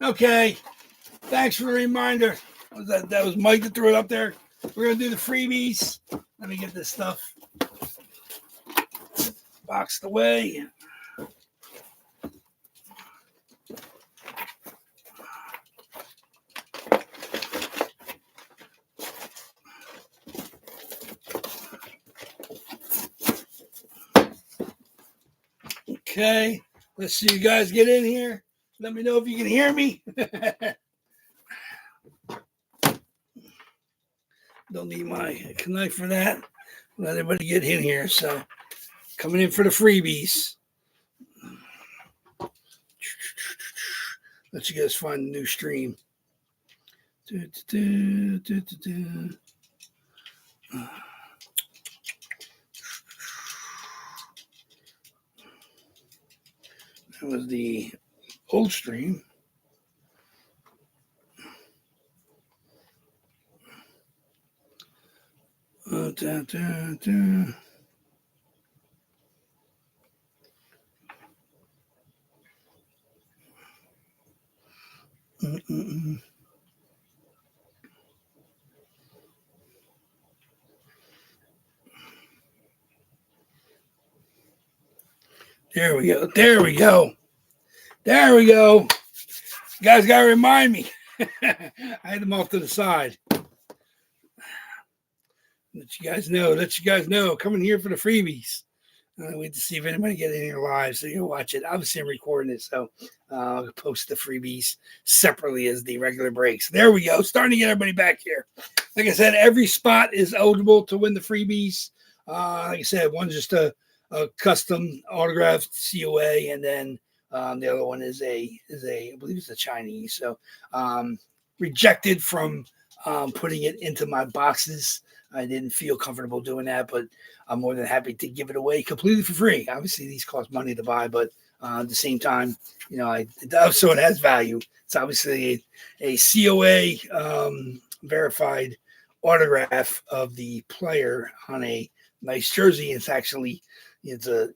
Okay. Thanks for the reminder. That was Mike that threw it up there. We're going to do the freebies. Let me get this stuff boxed away. Okay, let's see you guys get in here. Let me know if you can hear me. Don't need my knife for that. Let everybody get in here. So, coming in for the freebies. Let you guys find a new stream. That was the old stream. There we go. There we go. There we go. You guys got to remind me. I had them off to the side. Let you guys know. Coming here for the freebies. Wait to see if anybody get in here live so you can watch it. Obviously, I'm recording it, so I'll post the freebies separately as the regular breaks. There we go. Starting to get everybody back here. Like I said, every spot is eligible to win the freebies. Like I said, one's just a custom autographed COA, and then the other one is I believe it's a Chinese. So rejected from putting it into my boxes. I didn't feel comfortable doing that, but I'm more than happy to give it away completely for free. Obviously, these cost money to buy, but at the same time, so it has value. It's obviously a COA verified autograph of the player on a nice jersey. It's a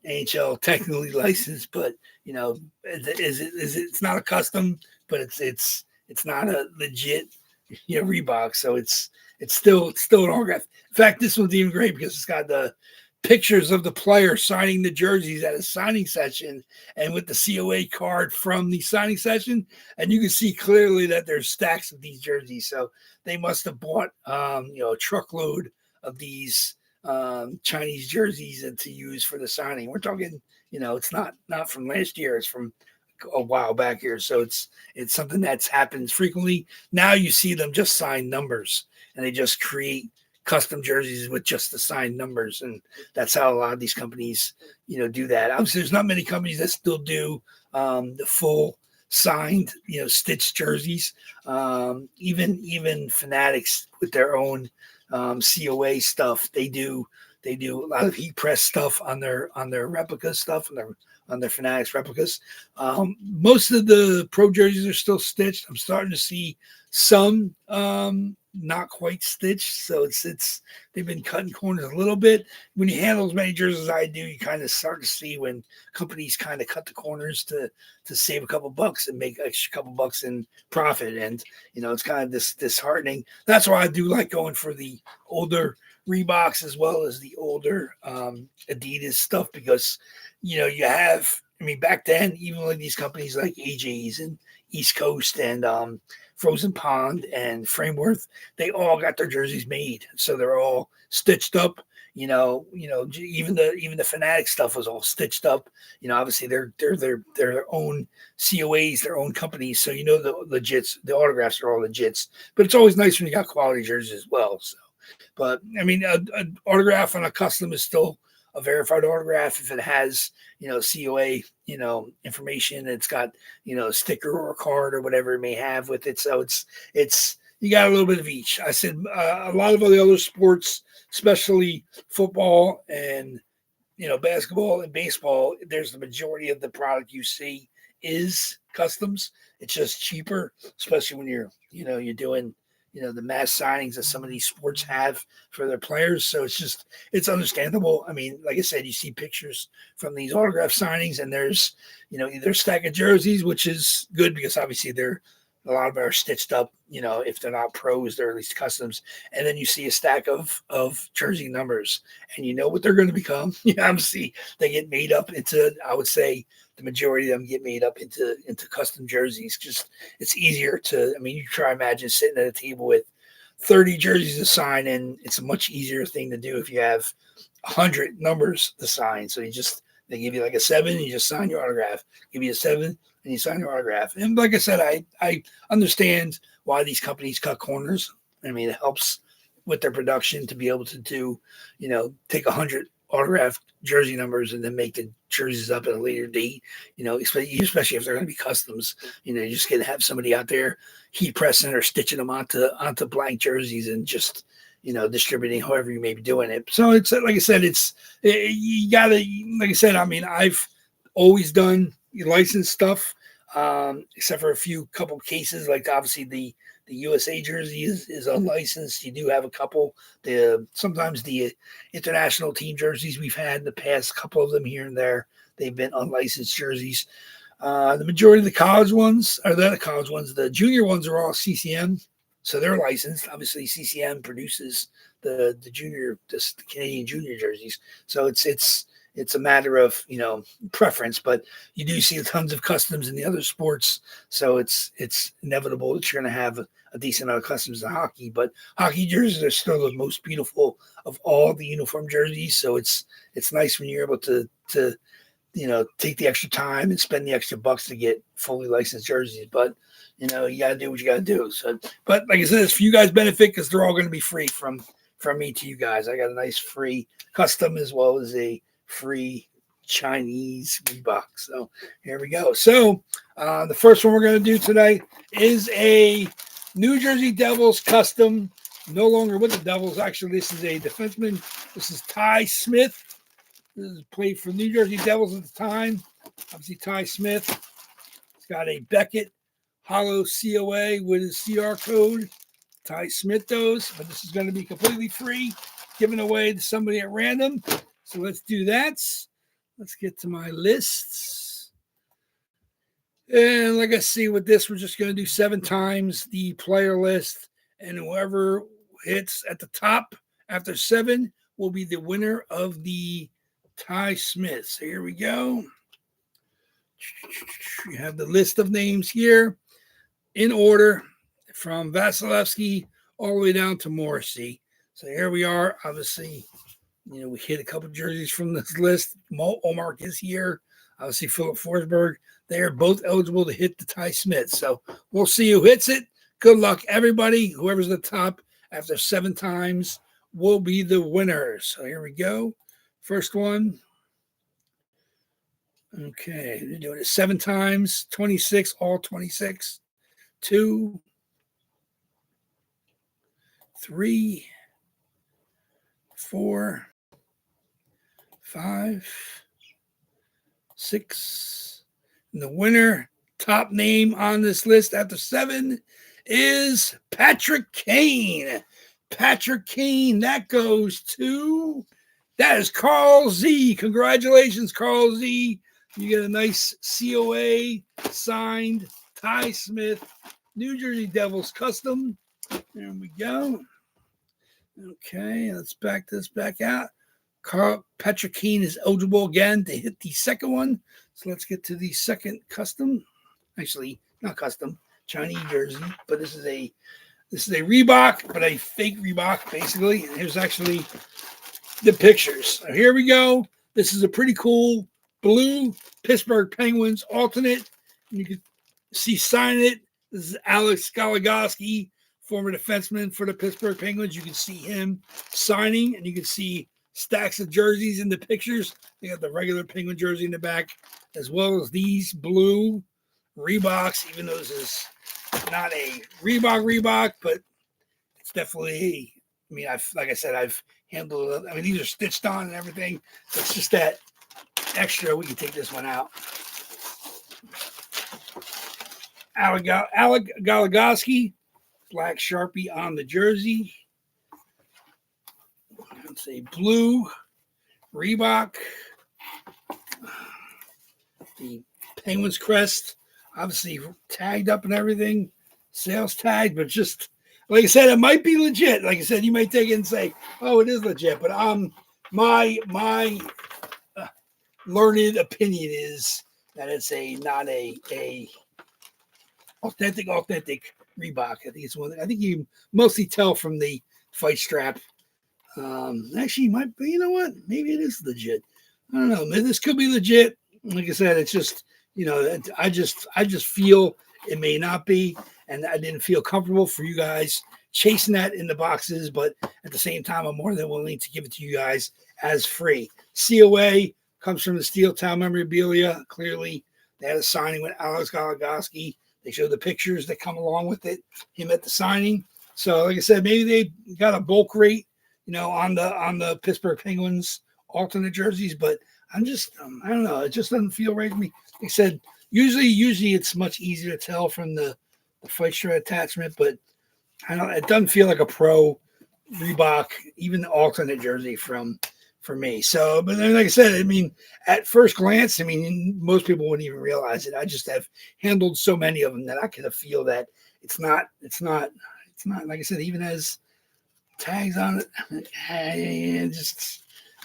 NHL technically licensed, but it's not a custom, but it's not a legit Reebok. So it's still an autograph. In fact, this one's even great because it's got the pictures of the player signing the jerseys at a signing session and with the COA card from the signing session. And you can see clearly that there's stacks of these jerseys. So they must have bought, a truckload of these Chinese jerseys and to use for the signing. We're talking, it's not from last year. It's from a while back here. So it's something that's happens frequently. Now you see them just sign numbers and they just create custom jerseys with just the signed numbers. And that's how a lot of these companies, do that. Obviously there's not many companies that still do the full signed, stitched jerseys. Even Fanatics with their own COA stuff, they do a lot of heat press stuff on their replica stuff on their Fanatics replicas. Most of the pro jerseys are still stitched. I'm starting to see some not quite stitched. So they've been cutting corners a little bit. When you handle as many jerseys as I do, you kind of start to see when companies kind of cut the corners to save a couple bucks and make extra couple bucks in profit. And, it's kind of disheartening. That's why I do like going for the older Reeboks as well as the older Adidas stuff, because, you have, back then, even like these companies like AJ's and East Coast and Frozen Pond and Frameworth, they all got their jerseys made. So they're all stitched up. Even the Fanatic stuff was all stitched up. Obviously they're their own COAs, their own companies. So the autographs are all legits. But it's always nice when you got quality jerseys as well. So, but an autograph on a custom is still a verified autograph if it has COA information. It's got a sticker or a card or whatever it may have with it. So it's you got a little bit of each. I said a lot of other sports, especially football and basketball and baseball, there's the majority of the product you see is customs. It's just cheaper, especially when you're doing the mass signings that some of these sports have for their players. So it's understandable. Like I said, you see pictures from these autograph signings and there's, either a stack of jerseys, which is good because obviously they're A lot of them are stitched up, if they're not pros, they're at least customs. And then you see a stack of jersey numbers, and you know what they're going to become. Obviously, they get made up into, I would say, the majority of them get made up into custom jerseys. Just it's easier to. I mean, you try imagine sitting at a table with 30 jerseys to sign, and it's a much easier thing to do if you have 100 numbers to sign. So they give you like a 7, and you just sign your autograph. Give you a 7, and you sign your autograph. And like I said, I understand why these companies cut corners. I mean, it helps with their production to be able to do, take 100 autographed jersey numbers and then make the jerseys up at a later date, especially if they're going to be customs. You're just going to have somebody out there heat pressing or stitching them onto blank jerseys and just, distributing however you may be doing it. So it's like I said, you gotta, like I said, I mean, I've always done licensed stuff, except for a couple cases, like obviously the USA jersey is unlicensed. You do have a couple. Sometimes the international team jerseys we've had in the past, couple of them here and there, they've been unlicensed jerseys. The majority of the college ones are the college ones. The junior ones are all CCM. So they're licensed. Obviously, CCM produces the Canadian junior jerseys. So it's a matter of preference, but you do see tons of customs in the other sports. So it's inevitable that you're going to have a decent amount of customs in hockey. But hockey jerseys are still the most beautiful of all the uniform jerseys. So it's nice when you're able to take the extra time and spend the extra bucks to get fully licensed jerseys. But you got to do what you got to do. So, but like I said, it's for you guys' benefit because they're all going to be free from me to you guys. I got a nice free custom as well as a free Chinese Reebok. So here we go. So the first one we're going to do today is a New Jersey Devils custom. No longer with the Devils. Actually, this is a defenseman. This is Ty Smith. This is played for New Jersey Devils at the time. Obviously, Ty Smith. He's got a Beckett Hollow COA with his CR code. Ty Smith those, but this is going to be completely free, given away to somebody at random. So let's do that. Let's get to my lists. And like I see with this, we're just going to do 7 times the player list. And whoever hits at the top after 7 will be the winner of the Ty Smith. So here we go. You have the list of names here in order from Vasilevsky all the way down to Morrissey. So here we are. Obviously, we hit a couple jerseys from this list. Omar is here. Obviously, Philip Forsberg. They are both eligible to hit the Ty Smith. So we'll see who hits it. Good luck, everybody. Whoever's the top after 7 times will be the winner. So here we go. First one. Okay, they're doing it 7 times, 26, all 26. 2, 3, 4, 5, 6. And the winner, top name on this list after 7 is Patrick Kane. Patrick Kane, that is Carl Z. Congratulations, Carl Z. You get a nice COA signed Ty Smith New Jersey Devils custom. There we go. Okay, let's back this back out. Patrick Kane is eligible again to hit the second one. So let's get to the second custom. Actually, not custom, Chinese jersey, but this is a Reebok, but a fake Reebok, basically. And here's actually the pictures. So here we go. This is a pretty cool blue Pittsburgh Penguins alternate. You can see signing it. This is Alex Goligoski, former defenseman for the Pittsburgh Penguins. You can see him signing, and you can see stacks of jerseys in the pictures. They got the regular Penguin jersey in the back, as well as these blue Reeboks, even though this is not a Reebok, but it's definitely, I've handled it. I mean, these are stitched on and everything. So it's just that extra. We can take this one out. Alec Goligoski, black Sharpie on the jersey. It's a blue Reebok. The Penguins crest, obviously tagged up and everything. sales tag, but just like I said, it might be legit. Like I said, you might take it and say, "Oh, it is legit," but my learned opinion is that it's not a authentic Reebok. I think it's one. I think you mostly tell from the fight strap. Actually, might be. You know what? Maybe it is legit. I don't know. This could be legit. Like I said, it's just I just feel it may not be, and I didn't feel comfortable for you guys chasing that in the boxes. But at the same time, I'm more than willing to give it to you guys as free. COA comes from the Steel Town memorabilia. Clearly, they had a signing with Alex Goligoski. They show the pictures that come along with it, him at the signing. So, like I said, maybe they got a bulk rate, on the Pittsburgh Penguins alternate jerseys. But I'm just, I don't know. It just doesn't feel right to me. Like I said, usually it's much easier to tell from the fight shirt attachment, but I don't. It doesn't feel like a pro Reebok, even the alternate jersey for me. So, but then, like I said, I mean, at first glance, I mean, most people wouldn't even realize it. I just have handled so many of them that I kind of feel that it's not, like I said, even as tags on it.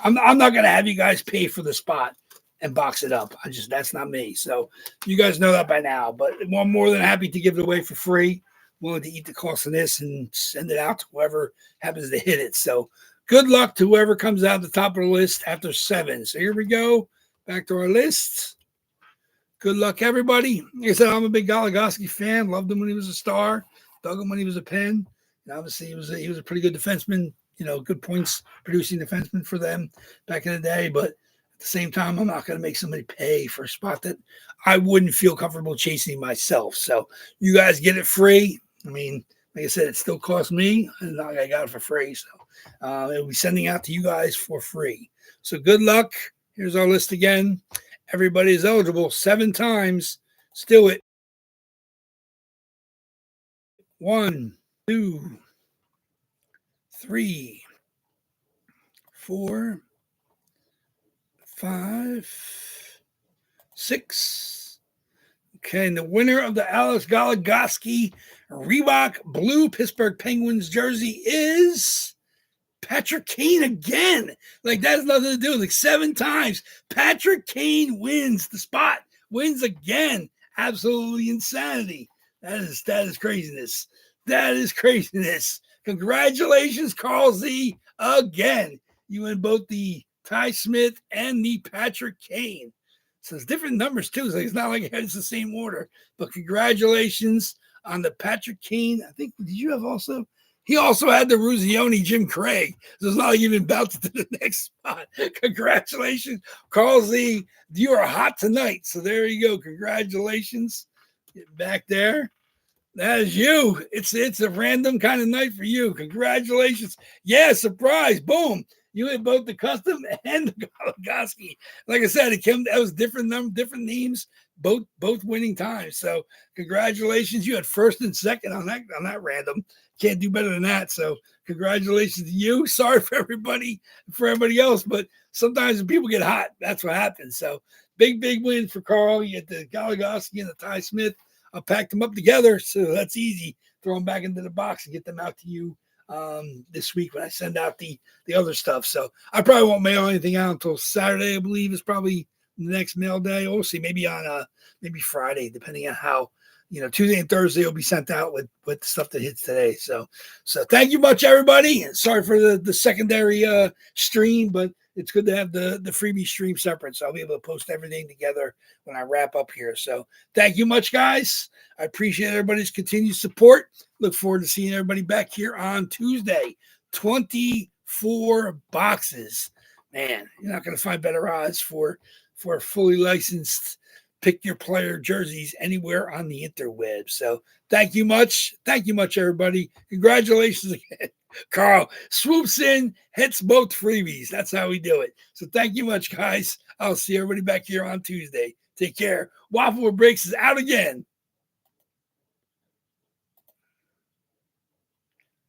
I'm not going to have you guys pay for the spot and box it up. That's not me. So you guys know that by now, but I'm more than happy to give it away for free. Willing to eat the cost of this and send it out to whoever happens to hit it. So good luck to whoever comes out the top of the list after 7. So here we go. Back to our list. Good luck, everybody. Like I said, I'm a big Goligoski fan. Loved him when he was a star. Dug him when he was a Pen. And obviously, he was a pretty good defenseman. Good points producing defenseman for them back in the day. But at the same time, I'm not going to make somebody pay for a spot that I wouldn't feel comfortable chasing myself. So you guys get it free. I mean, like I said, it still cost me, and I got it for free. So it'll be sending out to you guys for free. So good luck. Here's our list again. Everybody is eligible 7 times. Still it. 1, 2, 3, 4, 5, 6. Okay, and the winner of the Alex Goligoski Reebok Blue Pittsburgh Penguins jersey is Patrick Kane again. Like, that has nothing to do. Like, 7 times. Patrick Kane wins the spot. Wins again. Absolutely insanity. That is craziness. That is craziness. Congratulations, Carl Z, again. You win both the Ty Smith and the Patrick Kane. So it's different numbers, too. So it's not like it's the same order. But congratulations on the Patrick Kane. I think, did you have also? He also had the Ruzioni Jim Craig. So it's not like even bounced to the next spot. Congratulations, Carl Z. You are hot tonight. So there you go. Congratulations. Get back there. That is you. It's a random kind of night for you. Congratulations. Yeah, surprise. Boom. You hit both the custom and the Goligoski. Like I said, that was different names, both winning times. So congratulations. You had first and second on that random. Can't do better than that. So congratulations to you. Sorry for everybody else, but sometimes when people get hot, that's what happens. So big win for Carl. You get the Goligoski and the Ty Smith. I packed them up together, so that's easy. Throw them back into the box and get them out to you this week when I send out the other stuff. So I probably won't mail anything out until Saturday, I believe, is probably the next mail day. We'll see, maybe on maybe Friday, depending on how, Tuesday and Thursday will be sent out with the stuff that hits today. So thank you much, everybody. Sorry for the secondary stream, but it's good to have the freebie stream separate. So I'll be able to post everything together when I wrap up here. So thank you much, guys. I appreciate everybody's continued support. Look forward to seeing everybody back here on Tuesday. 24 boxes. Man, you're not going to find better odds for fully licensed pick your player jerseys anywhere on the interweb. So thank you much. Thank you much, everybody. Congratulations again. Carl swoops in, hits both freebies. That's how we do it. So thank you much, guys. I'll see everybody back here on Tuesday. Take care. Waffle Breaks is out again.